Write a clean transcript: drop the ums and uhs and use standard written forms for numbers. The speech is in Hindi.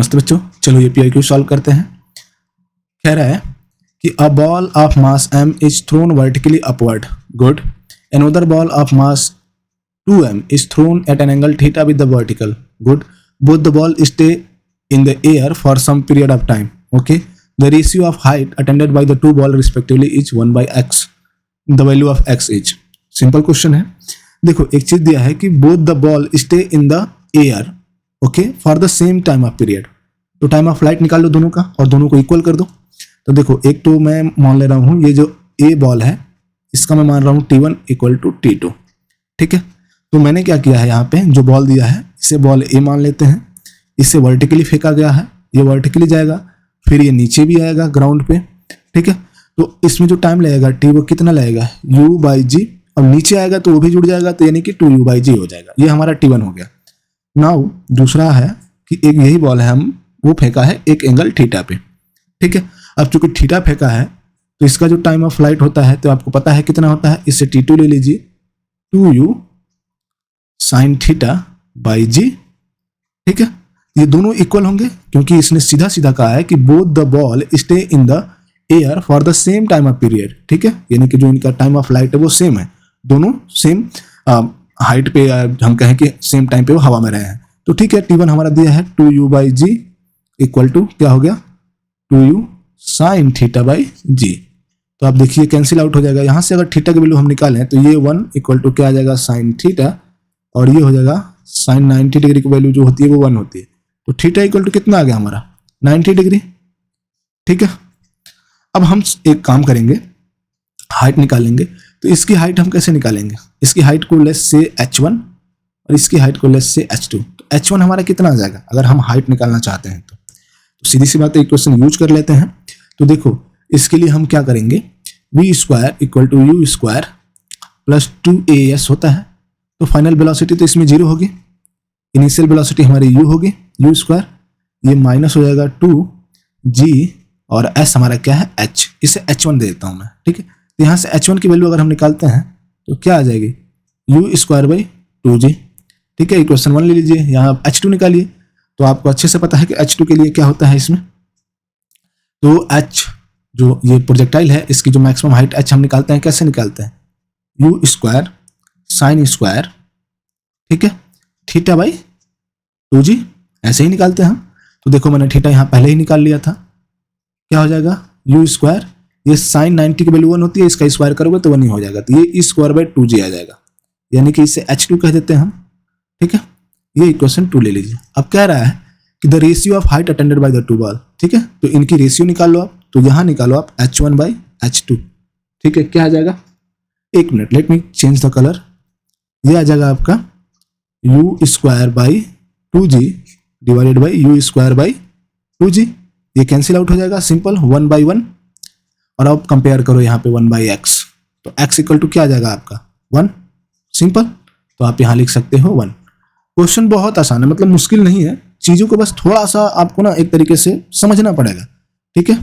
मस्त बच्चों, चलो ये PIQ सॉल्व करते हैं। कह रहा है कि a ball of mass m is thrown vertically upward, good. Another ball of mass 2m is thrown at an angle theta with the vertical, good. Both the ball stay in the air for some period of time, okay. The ratio of height attained by the two ball respectively is 1 by x. The value of x is, simple question है। देखो एक चीज दिया है कि both the ball stay in the air, okay, for the same time of period। तो टाइम ऑफ फ्लाइट निकाल लो दोनों का और दोनों को इक्वल कर दो। तो देखो एक तो मैं मान ले रहा हूँ ये जो a बॉल है इसका मैं मान रहा हूँ T1 इक्वल टू T2, ठीक है। तो मैंने क्या किया है, यहाँ पे जो बॉल दिया है इसे बॉल ए मान लेते हैं, इसे वर्टिकली फेंका गया है, ये वर्टिकली जाएगा, फिर ये नीचे भी आएगा ग्राउंड पे, ठीक है। तो इसमें जो टाइम लगेगा टी वो कितना लगेगा u/g, अब नीचे आएगा तो वो भी जुड़ जाएगा, तो यानी कि 2u/g हो जाएगा। ये हमारा T1 हो गया। नाउ दूसरा है कि एक यही बॉल है, हम वो फेंका है एक एंगल थीटा पे, ठीक है। अब चूंकि थीटा फेंका है तो इसका जो टाइम ऑफ फ्लाइट होता है तो आपको पता है कितना होता है, इससे T2 ले लीजिए, 2u sin थीटा बाई जी, ठीक है। ये दोनों इक्वल होंगे क्योंकि इसने सीधा सीधा कहा है कि both the ball stay in the air for the same time of period, ठीक है। यानी कि जो इनका टाइम ऑफ फ्लाइट है वो सेम है, दोनों सेम हाइट पे, हम कहें कि सेम टाइम पे वो हवा में रहे हैं। तो ठीक है, T1 हमारा दिया है 2u/g इक्वल टू क्या हो गया 2u sin थीटा बाई जी। तो आप देखिए कैंसिल आउट हो जाएगा। यहाँ से अगर थीटा की वैल्यू हम निकालें तो ये 1 इक्वल टू क्या आ जाएगा sin थीटा, और ये हो जाएगा sin 90 डिग्री की वैल्यू जो होती है वो 1 होती है। तो थीटा इक्वल टू कितना आ गया हमारा 90 डिग्री, ठीक है। अब हम एक काम करेंगे, हाइट निकालेंगे। तो इसकी हाइट हम कैसे निकालेंगे, इसकी हाइट को लेस से h1 और इसकी हाइट को लेस से h2। तो h1 हमारा कितना आ जाएगा अगर हम हाइट निकालना चाहते हैं तो सीधी सी बात है, इक्वेशन यूज कर लेते हैं। तो देखो इसके लिए हम क्या करेंगे, v² equal to u² plus 2as होता है। तो फाइनल वेलोसिटी तो इसमें 0 होगी, इनिशियल वेलोसिटी हमारी u होगी u², ये माइनस हो जाएगा 2g और s हमारा क्या है h, इसे h1 दे देता हूं मैं, ठीक है। तो यहाँ से h1 की वैल्यू अगर हम निकालते हैं तो क्या आ जाएगी u²/2g, ठीक है। इक्वेशन 1 ले लीजिए, यहाँ h2 निकालिए। तो आपको अच्छे से पता है कि h2 के लिए क्या होता है इसमें, तो h जो ये प्रोजेक्टाइल है इसकी जो मैक्सिमम हाइट h हम निकालते हैं, कैसे निकालते हैं u² sin², ठीक है, थीटा बाई 2g, ऐसे ही निकालते हैं हम। तो देखो मैंने थीटा यहाँ पहले ही निकाल लिया था, क्या हो जाएगा u², ये sin 90 की वैल्यू 1 होती है, इसका स्क्वायर करोगे तो 1 ही हो जाएगा, तो ये e²/2g आ जाएगा, यानी कि इसे h2 कह देते हैं हम, ठीक है। ये इक्वेशन 2 ले लीजिए। अब कह रहा है कि the ratio of height attended by the two ball, ठीक है। तो इनकी रेशियो निकाल लो आप, तो यहाँ निकालो आप h1/h2, ठीक है। क्या आ जाएगा, एक minute, let me change the colour. ये आ जाएगा आपका u²/2g डिवाइडेड बाई u²/2g, ये कैंसिल आउट हो जाएगा, सिंपल 1/1। और अब कंपेयर करो यहाँ पे 1/x, तो x इक्वल टू क्या आ जाएगा आपका 1, सिंपल। तो आप यहाँ लिख सकते हो 1। क्वेश्चन बहुत आसान है, मतलब मुश्किल नहीं है, चीजों को बस थोड़ा सा आपको ना एक तरीके से समझना पड़ेगा, ठीक है।